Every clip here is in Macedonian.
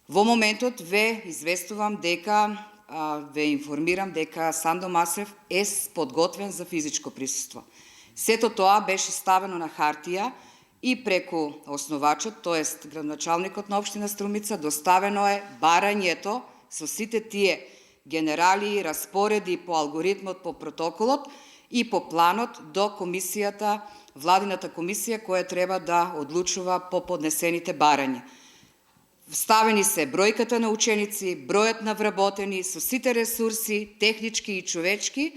Во моментот ве известувам дека, ве информирам дека Сандо Масев е подготвен за физичко присуство. Сето тоа беше ставено на хартија и преку основачот, тоест градоначалникот на општина Струмица, доставено е барањето со сите тие генерали, распореди по алгоритмот, по протоколот и по планот до комисијата, владината комисија која треба да одлучува по поднесените барања. Ставени се бројката на ученици, бројот на вработени, со сите ресурси, технички и човечки,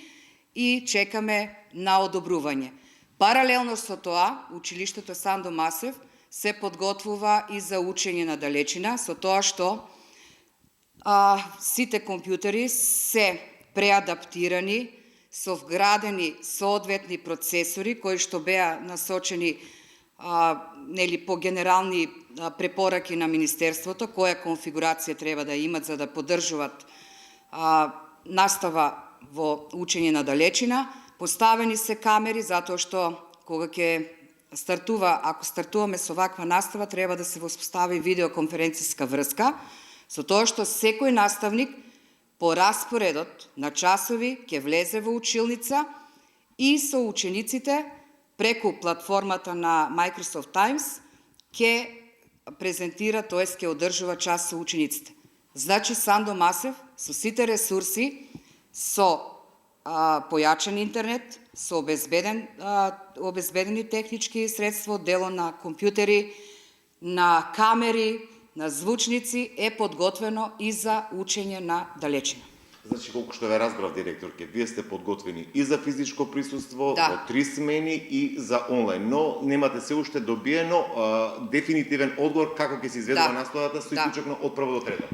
и чекаме на одобрување. Паралелно со тоа, училиштето Сандо Масев се подготвува и за учење на далечина, со тоа што сите компјутери се преадаптирани, со вградени соодветни процесори кои што беа насочени по генерални препораки на Министерството, која конфигурација треба да имат за да поддржуваат настава во учење на далечина. Поставени се камери, затоа што кога ќе стартува, ако стартуваме со ваква настава, треба да се воспостави видеоконференцијска врска, со тоа што секој наставник по распоредот на часови ќе влезе во училница и со учениците преку платформата на Microsoft Teams ќе презентира, тоест ќе одржува час со учениците. Значи Сандо Масев со сите ресурси, со појачан интернет, со обезбедени технички средства, дело на компјутери, на камери, на звучници е подготвено и за учење на далечина. Значи, колку што ве разбрав, директорке, вие сте подготвени и за физичко присуство, Да. во 3 смени и за онлайн, но немате се уште добиено дефинитивен одговор како ќе се изведува наставата со исклучок од прво до трето.